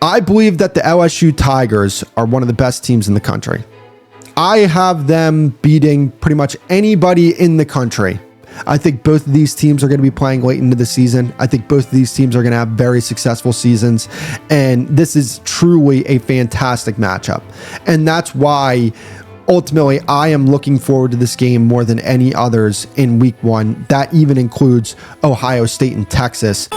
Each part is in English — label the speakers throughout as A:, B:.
A: I believe that the LSU Tigers are one of the best teams in the country. I have them beating pretty much anybody in the country. I think both of these teams are going to be playing late into the season. I think both of these teams are going to have very successful seasons. And this is truly a fantastic matchup. And that's why ultimately I am looking forward to this game more than any others in week one. That even includes Ohio State and Texas.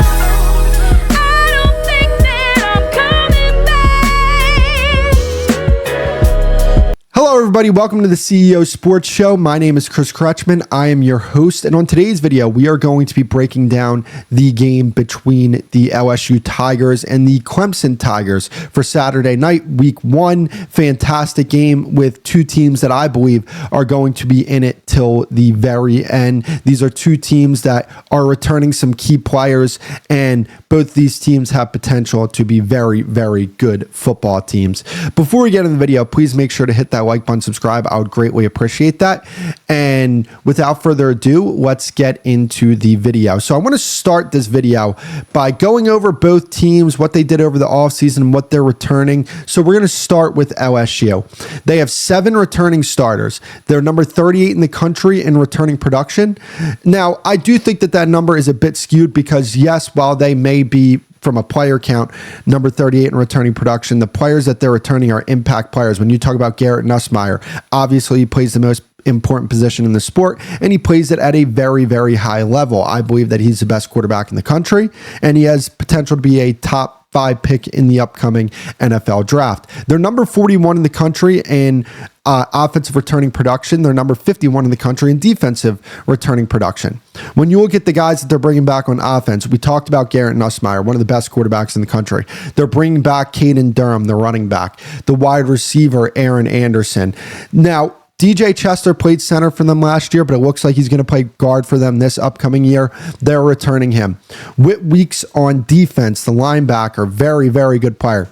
A: Hello, everybody. Welcome to the CEO Sports Show. My name is Kretschman. I am your host. And on today's video, we are going to be breaking down the game between the LSU Tigers and the Clemson Tigers for Saturday night, week one. Fantastic game with two teams that I believe are going to be in it till the very end. These are two teams that are returning some key players, and both these teams have potential to be very, very good football teams. Before we get into the video, please make sure to hit that like button, subscribe. I would greatly appreciate that. And without further ado, let's get into the video. So I want to start this video by going over both teams, what they did over the offseason, and what they're returning. So we're going to start with LSU. They have 7 returning starters. They're number 38 in the country in returning production. Now, I do think that that number is a bit skewed because, yes, while they may be from a player count, number 38 in returning production, the players that they're returning are impact players. When you talk about Garrett Nussmeier, obviously he plays the most important position in the sport, and he plays it at a very, very high level. I believe that he's the best quarterback in the country, and he has potential to be a top 5 pick in the upcoming NFL draft. They're number 41 in the country in offensive returning production. They're number 51 in the country in defensive returning production. When you look at the guys that they're bringing back on offense, we talked about Garrett Nussmeier, one of the best quarterbacks in the country. They're bringing back Caden Durham, the running back, the wide receiver, Aaron Anderson. Now, DJ Chester played center for them last year, but it looks like he's going to play guard for them this upcoming year. They're returning him. Whit Weeks on defense, the linebacker, very, very good player.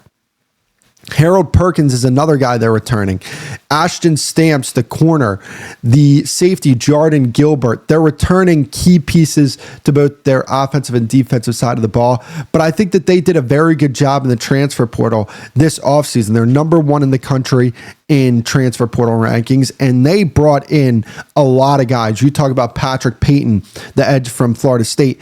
A: Harold Perkins is another guy they're returning. Ashton Stamps, the corner, the safety, Jordan Gilbert. They're returning key pieces to both their offensive and defensive side of the ball. But I think that they did a very good job in the transfer portal this offseason. They're number 1 in the country in transfer portal rankings, and they brought in a lot of guys. You talk about Patrick Payton, the edge from Florida State.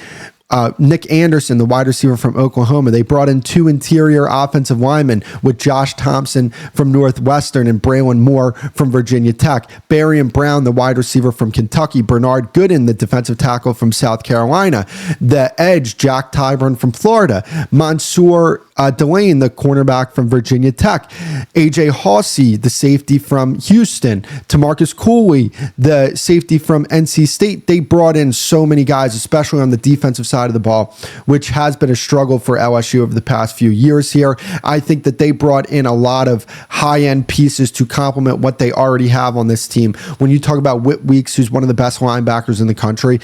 A: Nick Anderson, the wide receiver from Oklahoma. They brought in 2 interior offensive linemen with Josh Thompson from Northwestern and Braylon Moore from Virginia Tech. Barry and Brown, the wide receiver from Kentucky. Bernard Gooden, the defensive tackle from South Carolina. The edge, Jack Tyburn from Florida. Mansour Delane, the cornerback from Virginia Tech. AJ Hawsey, the safety from Houston. Tamarcus Cooley, the safety from NC State. They brought in so many guys, especially on the defensive side of the ball, which has been a struggle for LSU over the past few years here. I think that they brought in a lot of high-end pieces to complement what they already have on this team. When you talk about Whit Weeks, who's one of the best linebackers in the country,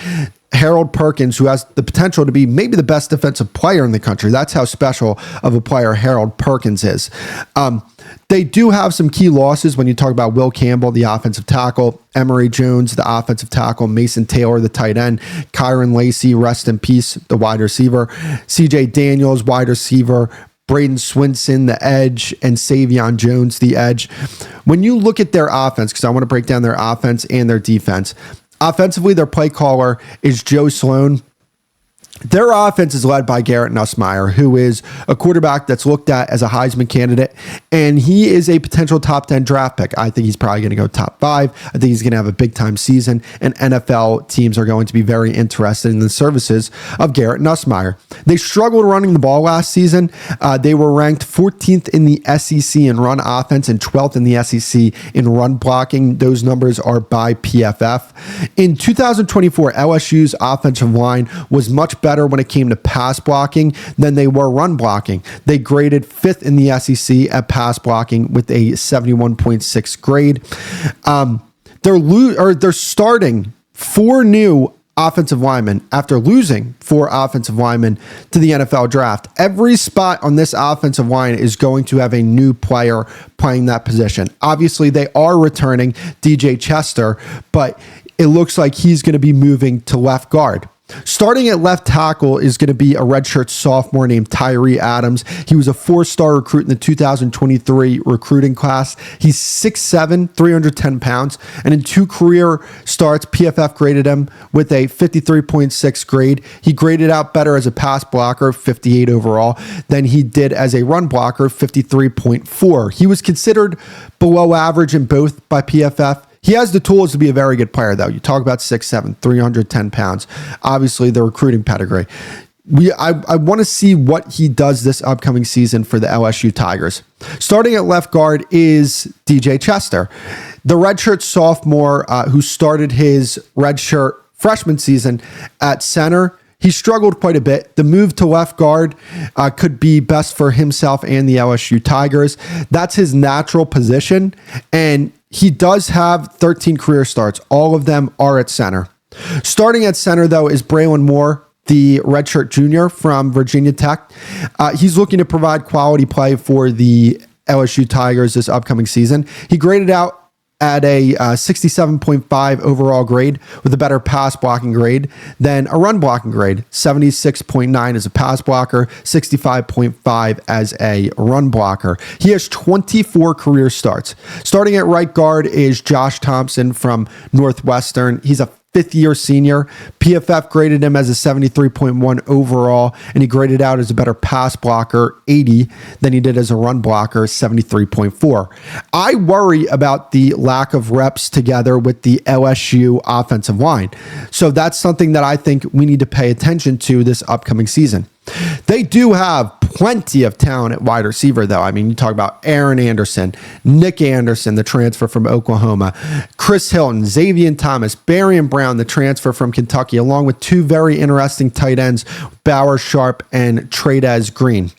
A: Harold Perkins, who has the potential to be maybe the best defensive player in the country. That's how special of a player Harold Perkins is. They do have some key losses when you talk about Will Campbell, the offensive tackle, Emory Jones, the offensive tackle, Mason Taylor, the tight end, Kyron Lacey, rest in peace, the wide receiver, CJ Daniels, wide receiver, Braden Swinson, the edge, and Savion Jones, the edge. When you look at their offense, because I want to break down their offense and their defense, offensively, their play caller is Joe Sloan. Their offense is led by Garrett Nussmeier, who is a quarterback that's looked at as a Heisman candidate, and he is a potential top 10 draft pick. I think he's probably going to go top 5. I think he's going to have a big-time season, and NFL teams are going to be very interested in the services of Garrett Nussmeier. They struggled running the ball last season. They were ranked 14th in the SEC in run offense and 12th in the SEC in run blocking. Those numbers are by PFF. In 2024, LSU's offensive line was much better when it came to pass blocking than they were run blocking. They graded 5th in the SEC at pass blocking with a 71.6 grade. They're starting 4 new offensive linemen after losing 4 offensive linemen to the NFL draft. Every spot on this offensive line is going to have a new player playing that position. Obviously, they are returning DJ Chester, but it looks like he's going to be moving to left guard. Starting at left tackle is going to be a redshirt sophomore named Tyree Adams. He was a 4-star recruit in the 2023 recruiting class. He's 6'7", 310 pounds, and in 2 career starts, PFF graded him with a 53.6 grade. He graded out better as a pass blocker, 58 overall, than he did as a run blocker, 53.4. He was considered below average in both by PFF. He has the tools to be a very good player, though. You talk about 6'7", 310 pounds. Obviously, the recruiting pedigree. I want to see what he does this upcoming season for the LSU Tigers. Starting at left guard is DJ Chester, the redshirt sophomore who started his redshirt freshman season at center. He struggled quite a bit. The move to left guard could be best for himself and the LSU Tigers. That's his natural position, and he does have 13 career starts. All of them are at center. Starting at center, though, is Braylon Moore, the redshirt junior from Virginia Tech. He's looking to provide quality play for the LSU Tigers this upcoming season. He graded out at a 67.5 overall grade with a better pass blocking grade than a run blocking grade. 76.9 as a pass blocker, 65.5 as a run blocker. He has 24 career starts. Starting at right guard is Josh Thompson from Northwestern. He's a 5th-year senior. PFF graded him as a 73.1 overall, and he graded out as a better pass blocker, 80, than he did as a run blocker, 73.4. I worry about the lack of reps together with the LSU offensive line. So that's something that I think we need to pay attention to this upcoming season. They do have plenty of talent at wide receiver, though. I mean, you talk about Aaron Anderson, Nick Anderson, the transfer from Oklahoma, Chris Hilton, Xavier Thomas, Barian Brown, the transfer from Kentucky, along with 2 very interesting tight ends, Bauer Sharp and Tradez Green.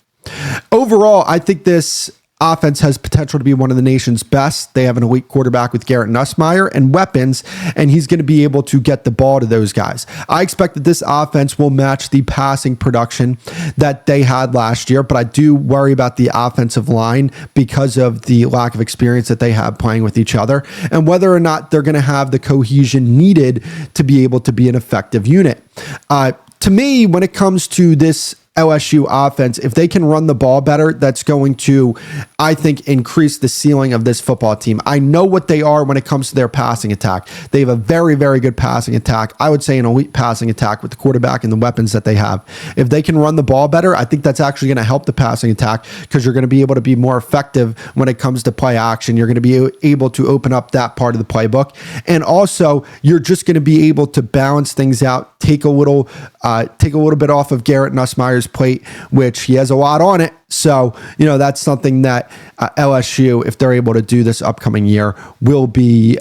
A: Overall, I think this offense has potential to be one of the nation's best. They have an elite quarterback with Garrett Nussmeier and weapons, and he's going to be able to get the ball to those guys. I expect that this offense will match the passing production that they had last year, but I do worry about the offensive line because of the lack of experience that they have playing with each other and whether or not they're going to have the cohesion needed to be able to be an effective unit. To me, when it comes to this LSU offense, if they can run the ball better, that's going to, I think, increase the ceiling of this football team. I know what they are when it comes to their passing attack. They have a very, very good passing attack. I would say an elite passing attack with the quarterback and the weapons that they have. If they can run the ball better, I think that's actually going to help the passing attack because you're going to be able to be more effective when it comes to play action. You're going to be able to open up that part of the playbook. And also, you're just going to be able to balance things out, take a little bit off of Garrett Nussmeier's plate, which he has a lot on it. So, that's something that LSU, if they're able to do this upcoming year, will be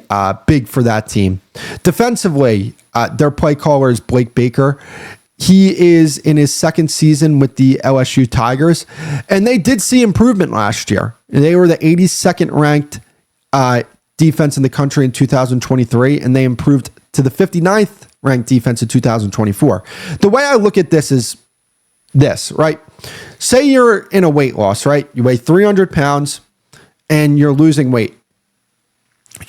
A: big for that team. Defensively, their play caller is Blake Baker. He is in his 2nd season with the LSU Tigers, and they did see improvement last year. They were the 82nd ranked defense in the country in 2023, and they improved to the 59th ranked defense in 2024. The way I look at this is this, right? Say you're in a weight loss, right? You weigh 300 pounds and you're losing weight.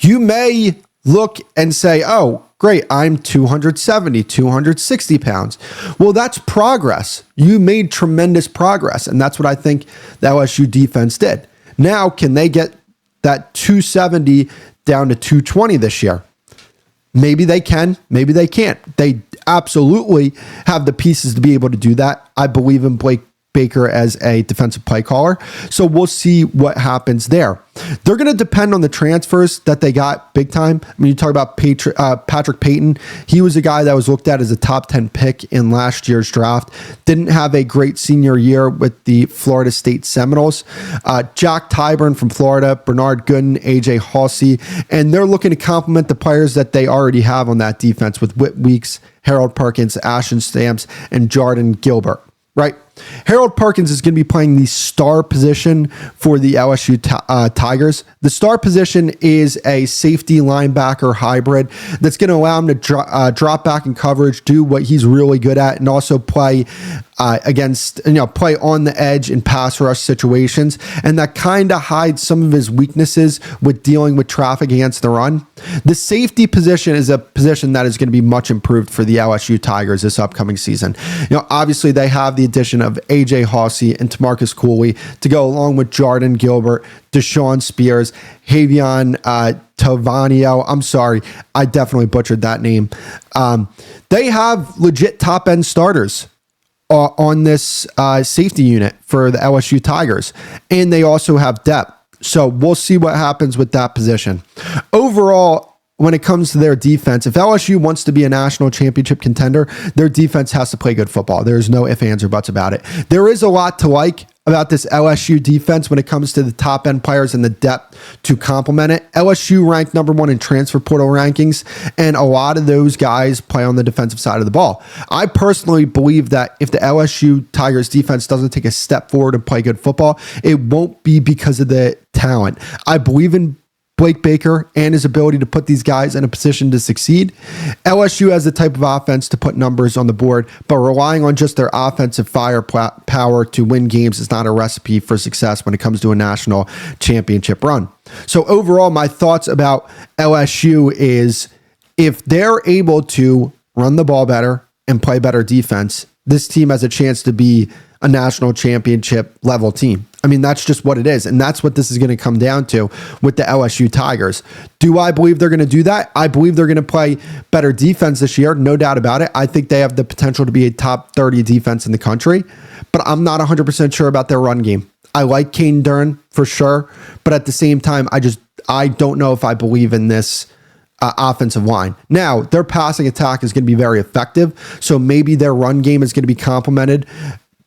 A: You may look and say, oh, great, I'm 270, 260 pounds. Well, that's progress. You made tremendous progress, and that's what I think the LSU defense did. Now, can they get that 270 down to 220 this year? Maybe they can, maybe they can't. They absolutely have the pieces to be able to do that. I believe in Blake Baker as a defensive play caller. So we'll see what happens there. They're going to depend on the transfers that they got big time. I mean, you talk about Patrick Payton. He was a guy that was looked at as a top 10 pick in last year's draft. Didn't have a great senior year with the Florida State Seminoles. Jack Tyburn from Florida, Bernard Gooden, AJ Halsey, and they're looking to complement the players that they already have on that defense with Whit Weeks, Harold Perkins, Ashton Stamps, and Jordan Gilbert. Right? Harold Perkins is going to be playing the star position for the LSU Tigers. The star position is a safety linebacker hybrid that's going to allow him to drop back in coverage, do what he's really good at, and also play against, play on the edge in pass rush situations. And that kind of hides some of his weaknesses with dealing with traffic against the run. The safety position is a position that is going to be much improved for the LSU Tigers this upcoming season. Obviously they have the addition of AJ Hawsey and Tamarcus Cooley to go along with Jordan Gilbert, Deshaun Spears, Javion Tavanio. I'm sorry, I definitely butchered that name. They have legit top end starters on this safety unit for the LSU Tigers, and they also have depth. So we'll see what happens with that position. Overall, when it comes to their defense, if LSU wants to be a national championship contender, their defense has to play good football. There's no ifs, ands, or buts about it. There is a lot to like about this LSU defense when it comes to the top end players and the depth to complement it. LSU ranked number 1 in transfer portal rankings, and a lot of those guys play on the defensive side of the ball. I personally believe that if the LSU Tigers defense doesn't take a step forward and play good football, it won't be because of the talent. I believe in Blake Baker and his ability to put these guys in a position to succeed. LSU has the type of offense to put numbers on the board, but relying on just their offensive firepower to win games is not a recipe for success when it comes to a national championship run. So overall, my thoughts about LSU is if they're able to run the ball better and play better defense, this team has a chance to be a national championship level team. I mean, that's just what it is. And that's what this is going to come down to with the LSU Tigers. Do I believe they're going to do that? I believe they're going to play better defense this year. No doubt about it. I think they have the potential to be a top 30 defense in the country, but I'm not 100% sure about their run game. I like Kane Dern for sure, but at the same time, I don't know if I believe in this offensive line. Now, their passing attack is going to be very effective, so maybe their run game is going to be complemented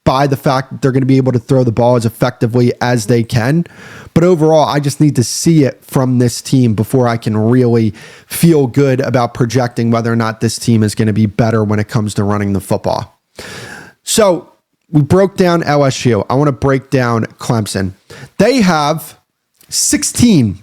A: by the fact that they're going to be able to throw the ball as effectively as they can. But overall, I just need to see it from this team before I can really feel good about projecting whether or not this team is going to be better when it comes to running the football. So we broke down LSU. I want to break down Clemson. They have 16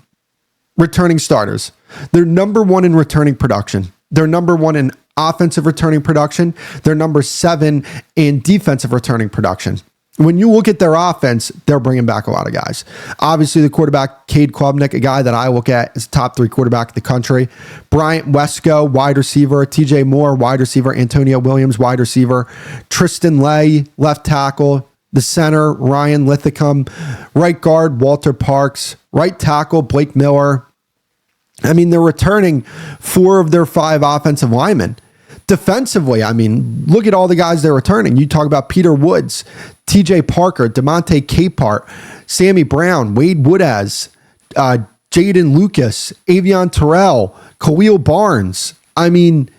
A: returning starters. They're number 1 in returning production. They're number 1 in offensive returning production. They're number 7 in defensive returning production. When you look at their offense, they're bringing back a lot of guys. Obviously, the quarterback, Cade Klubnik, a guy that I look at as top 3 quarterback in the country. Bryant Wesco, wide receiver. TJ Moore, wide receiver. Antonio Williams, wide receiver. Tristan Lay, left tackle. The center, Ryan Lithicum. Right guard, Walter Parks. Right tackle, Blake Miller. I mean, they're returning 4 of their 5 offensive linemen. Defensively, I mean, look at all the guys they're returning. You talk about Peter Woods, TJ Parker, DeMonte Capehart, Sammy Brown, Wade Woodaz, Jaden Lucas, Avion Terrell, Khalil Barnes. I mean,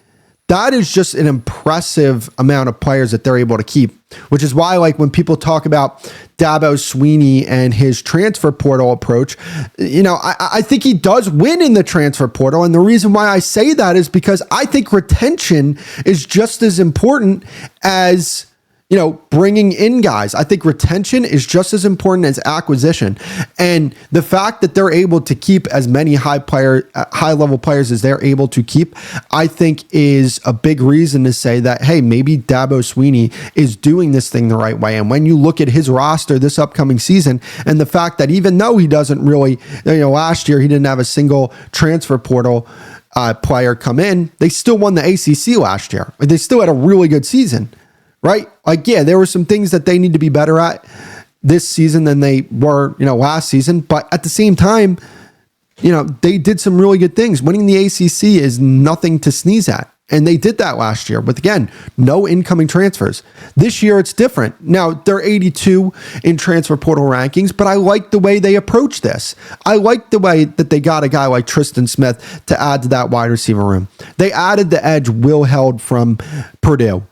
A: that is just an impressive amount of players that they're able to keep, which is why, like, when people talk about Dabo Swinney and his transfer portal approach, I think he does win in the transfer portal. And the reason why I say that is because I think retention is just as important as, bringing in guys. I think retention is just as important as acquisition. And the fact that they're able to keep as many high-level players as they're able to keep, I think is a big reason to say that, hey, maybe Dabo Swinney is doing this thing the right way. And when you look at his roster this upcoming season, and the fact that even though he doesn't really, last year he didn't have a single transfer portal player come in, they still won the ACC last year. They still had a really good season. Right? Like, yeah, there were some things that they need to be better at this season than they were, last season. But at the same time, they did some really good things. Winning the ACC is nothing to sneeze at. And they did that last year. But again, no incoming transfers. This year, it's different. Now, they're 82 in transfer portal rankings, but I like the way they approach this. I like the way that they got a guy like Tristan Smith to add to that wide receiver room. They added the edge Will Held from Purdue.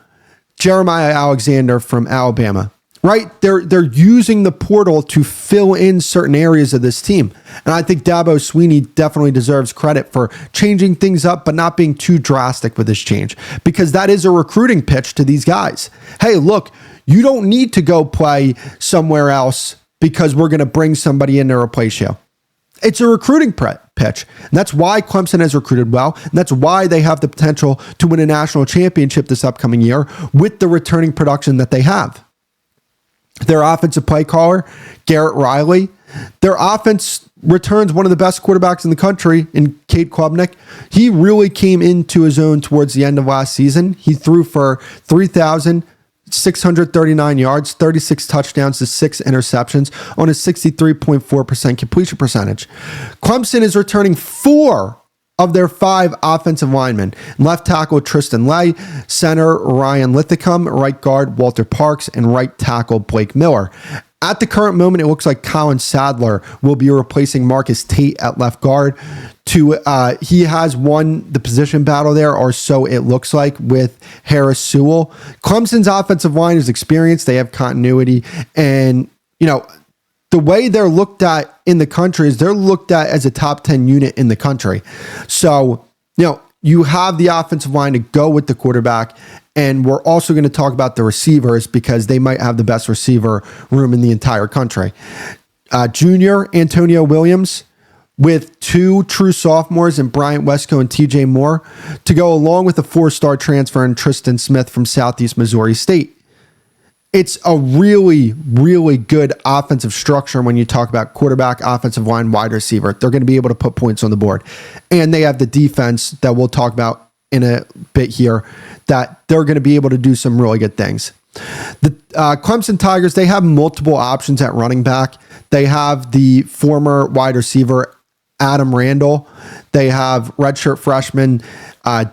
A: Jeremiah Alexander from Alabama, right? They're using the portal to fill in certain areas of this team. And I think Dabo Swinney definitely deserves credit for changing things up, but not being too drastic with this change, because that is a recruiting pitch to these guys. Hey, look, you don't need to go play somewhere else because we're going to bring somebody in to replace you. It's a recruiting pitch. And that's why Clemson has recruited well. And that's why they have the potential to win a national championship this upcoming year with the returning production that they have. Their offensive play caller, Garrett Riley. Their offense returns one of the best quarterbacks in the country in Cade Klubnik. He really came into his own towards the end of last season. He threw for 3,639 yards, 36 touchdowns to 6 interceptions on a 63.4% completion percentage. Clemson is returning 4 of their 5 offensive linemen. Left tackle Tristan Lay, center Ryan Lithicum, right guard Walter Parks, and right tackle Blake Miller. At the current moment, it looks like Colin Sadler will be replacing Marcus Tate at left guard. He has won the position battle there, or so it looks like, with Harris Sewell. Clemson's offensive line is experienced. They have continuity. And, the way they're looked at in the country is they're looked at as a top 10 unit in the country. So, you have the offensive line to go with the quarterback. And we're also going to talk about the receivers because they might have the best receiver room in the entire country. Junior Antonio Williams with 2 true sophomores in Bryant Wesco and TJ Moore to go along with a 4-star transfer in Tristan Smith from Southeast Missouri State. It's a really, really good offensive structure when you talk about quarterback, offensive line, wide receiver. They're going to be able to put points on the board. And they have the defense that we'll talk about in a bit here, that they're going to be able to do some really good things. The Clemson Tigers, they have multiple options at running back. They have the former wide receiver, Adam Randall. They have redshirt freshman,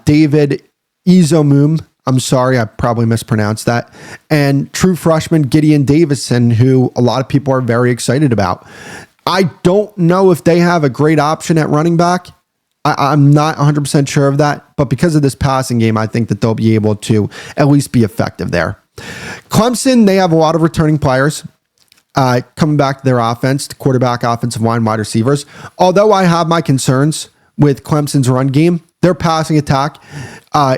A: David Izomum. I'm sorry, I probably mispronounced that. And true freshman, Gideon Davison, who a lot of people are very excited about. I don't know if they have a great option at running back. I'm not 100% sure of that, but because of this passing game, I think that they'll be able to at least be effective there. Clemson, they have a lot of returning players coming back to their offense, the quarterback, offensive line, wide receivers. Although I have my concerns with Clemson's run game, their passing attack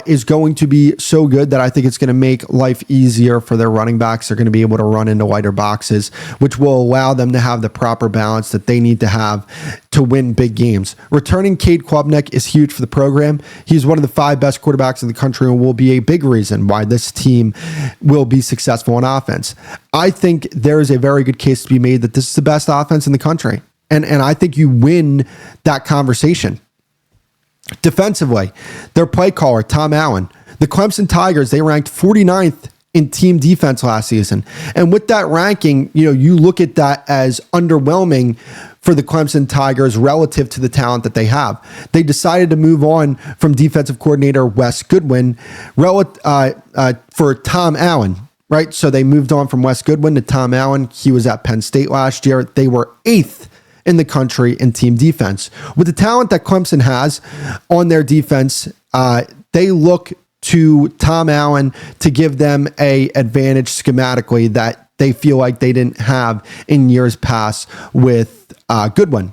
A: is going to be so good that I think it's going to make life easier for their running backs. They're going to be able to run into wider boxes, which will allow them to have the proper balance that they need to have to win big games. Returning Cade Klubnik is huge for the program. He's one of the 5 best quarterbacks in the country and will be a big reason why this team will be successful on offense. I think there is a very good case to be made that this is the best offense in the country. And I think you win that conversation. Defensively, their play caller, Tom Allen. The Clemson Tigers, they ranked 49th in team defense last season. And with that ranking, you look at that as underwhelming for the Clemson Tigers relative to the talent that they have. They decided to move on from defensive coordinator Wes Goodwin for Tom Allen, right? So they moved on from Wes Goodwin to Tom Allen. He was at Penn State last year. They were 8th in the country in team defense. With the talent that Clemson has on their defense, they look to Tom Allen to give them an advantage schematically that they feel like they didn't have in years past with Goodwin.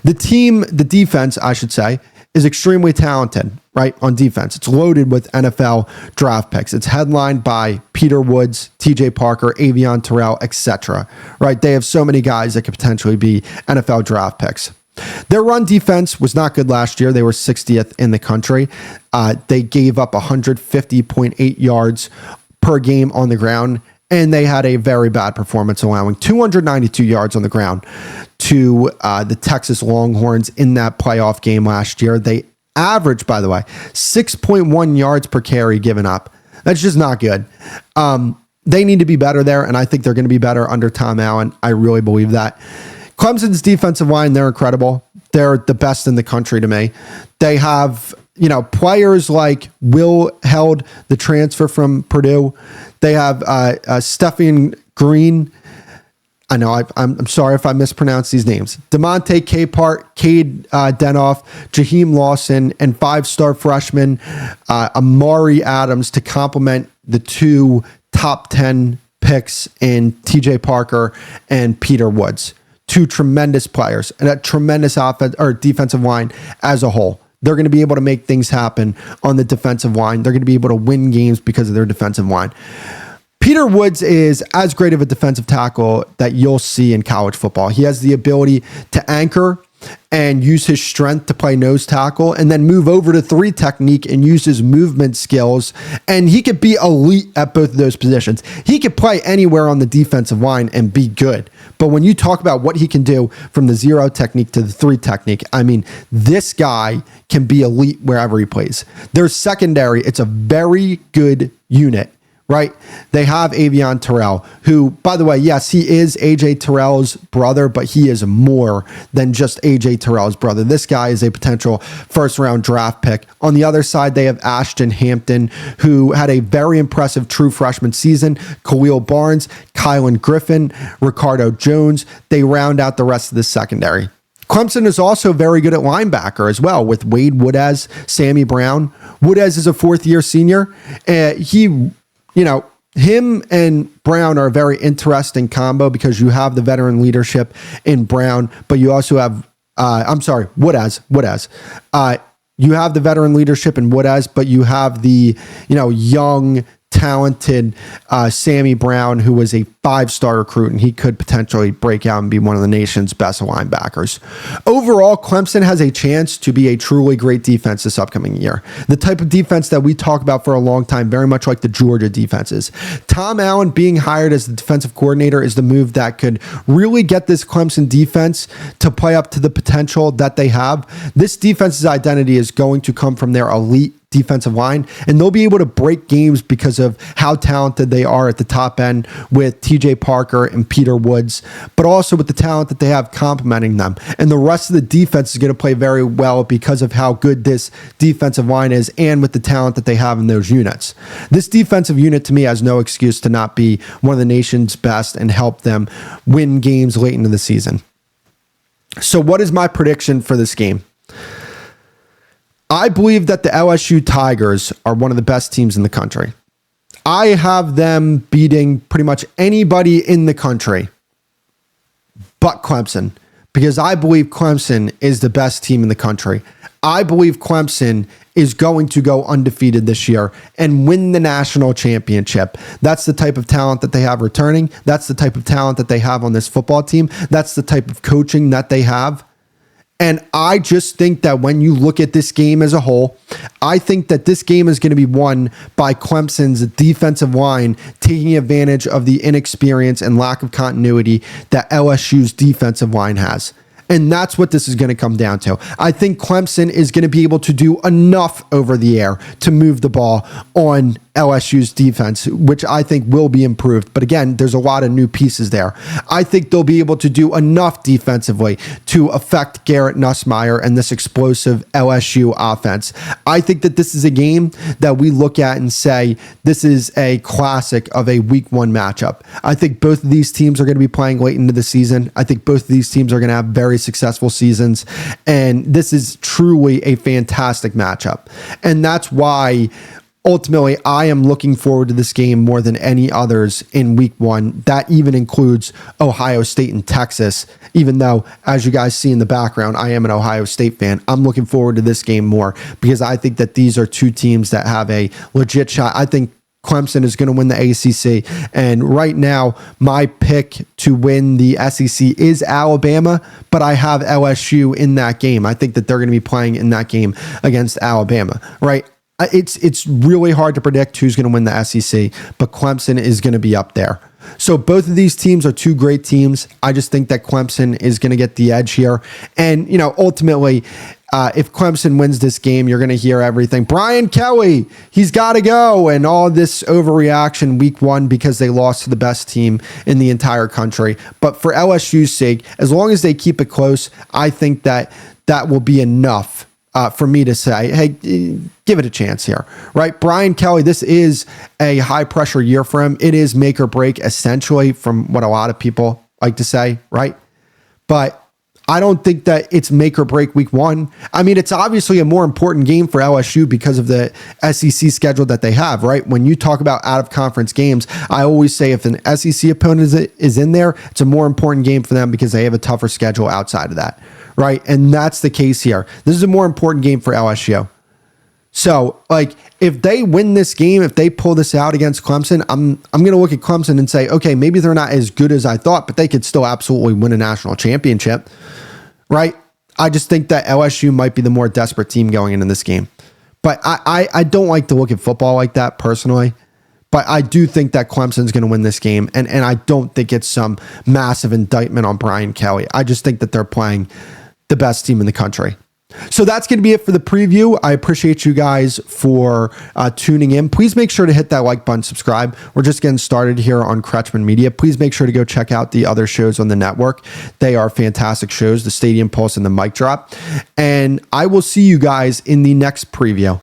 A: The defense, I should say, is extremely talented, right, on defense. It's loaded with NFL draft picks. It's headlined by Peter Woods, TJ Parker, Avion Terrell, etc., right? They have so many guys that could potentially be NFL draft picks. Their run defense was not good last year. They were 60th in the country. They gave up 150.8 yards per game on the ground, and they had a very bad performance, allowing 292 yards on the ground to the Texas Longhorns in that playoff game last year. They averaged, by the way, 6.1 yards per carry given up. That's just not good. They need to be better there, and I think they're going to be better under Tom Allen. I really believe that. Clemson's defensive line, they're incredible. They're the best in the country to me. They have, players like Will Held, the transfer from Purdue. They have Stephen Green. I know I'm sorry if I mispronounce these names. DeMonte Capehart, Cade Denoff, Jaheim Lawson, and 5-star freshman Amari Adams to complement the 2 top 10 picks in TJ Parker and Peter Woods. 2 tremendous players and a tremendous offense or defensive line as a whole. They're going to be able to make things happen on the defensive line. They're going to be able to win games because of their defensive line. Peter Woods is as great of a defensive tackle that you'll see in college football. He has the ability to anchor. and use his strength to play nose tackle, and then move over to 3 technique and use his movement skills. And he could be elite at both of those positions. He could play anywhere on the defensive line and be good. But when you talk about what he can do from the 0 technique to the 3 technique, I mean, this guy can be elite wherever he plays. Their secondary, it's a very good unit. Right? They have Avion Terrell, who, by the way, yes, he is AJ Terrell's brother, but he is more than just AJ Terrell's brother. This guy is a potential first-round draft pick. On the other side, they have Ashton Hampton, who had a very impressive true freshman season. Khalil Barnes, Kylan Griffin, Ricardo Jones. They round out the rest of the secondary. Clemson is also very good at linebacker as well, with Wade Woodaz, Sammy Brown. Woodaz is a 4th-year senior. Him and Brown are a very interesting combo because you have the veteran leadership in Brown, but you also have, Woodaz. You have the veteran leadership in Woodaz, but you have the, young, talented Sammy Brown, who was a 5-star recruit, and he could potentially break out and be one of the nation's best linebackers. Overall, Clemson has a chance to be a truly great defense this upcoming year. The type of defense that we talk about for a long time, very much like the Georgia defenses. Tom Allen being hired as the defensive coordinator is the move that could really get this Clemson defense to play up to the potential that they have. This defense's identity is going to come from their elite defensive line, and they'll be able to break games because of how talented they are at the top end with TJ Parker and Peter Woods, but also with the talent that they have complementing them. And the rest of the defense is going to play very well because of how good this defensive line is and with the talent that they have in those units. This defensive unit, to me, has no excuse to not be one of the nation's best and help them win games late into the season. So what is my prediction for this game? I believe that the LSU Tigers are one of the best teams in the country. I have them beating pretty much anybody in the country but Clemson, because I believe Clemson is the best team in the country. I believe Clemson is going to go undefeated this year and win the national championship. That's the type of talent that they have returning. That's the type of talent that they have on this football team. That's the type of coaching that they have. And I just think that when you look at this game as a whole, I think that this game is going to be won by Clemson's defensive line taking advantage of the inexperience and lack of continuity that LSU's defensive line has. And that's what this is going to come down to. I think Clemson is going to be able to do enough over the air to move the ball on LSU's defense, which I think will be improved. But again, there's a lot of new pieces there. I think they'll be able to do enough defensively to affect Garrett Nussmeier and this explosive LSU offense. I think that this is a game that we look at and say, this is a classic of a week 1 matchup. I think both of these teams are going to be playing late into the season. I think both of these teams are going to have very successful seasons. And this is truly a fantastic matchup. And that's why ultimately, I am looking forward to this game more than any others in week 1. That even includes Ohio State and Texas, even though, as you guys see in the background, I am an Ohio State fan. I'm looking forward to this game more because I think that these are two teams that have a legit shot. I think Clemson is going to win the ACC. And right now, my pick to win the SEC is Alabama, but I have LSU in that game. I think that they're going to be playing in that game against Alabama, right? It's really hard to predict who's going to win the SEC, but Clemson is going to be up there. So both of these teams are two great teams. I just think that Clemson is going to get the edge here. And, ultimately, if Clemson wins this game, you're going to hear everything. Brian Kelly, he's got to go. And all this overreaction week 1 because they lost to the best team in the entire country. But for LSU's sake, as long as they keep it close, I think that will be enough for me to say, hey, give it a chance here, right? Brian Kelly, this is a high pressure year for him. It is make or break, essentially, from what a lot of people like to say, right? But I don't think that it's make or break week 1. I mean, it's obviously a more important game for LSU because of the SEC schedule that they have, right? When you talk about out of conference games, I always say if an SEC opponent is in there, it's a more important game for them because they have a tougher schedule outside of that, right? And that's the case here. This is a more important game for LSU. So, if they win this game, if they pull this out against Clemson, I'm going to look at Clemson and say, okay, maybe they're not as good as I thought, but they could still absolutely win a national championship, right? I just think that LSU might be the more desperate team going into this game. But I don't like to look at football like that personally. But I do think that Clemson's going to win this game. And I don't think it's some massive indictment on Brian Kelly. I just think that they're playing the best team in the country. So that's going to be it for the preview. I appreciate you guys for tuning in. Please make sure to hit that like button, subscribe. We're just getting started here on Kretschman Media. Please make sure to go check out the other shows on the network. They are fantastic shows, the Stadium Pulse and the Mic Drop. And I will see you guys in the next preview.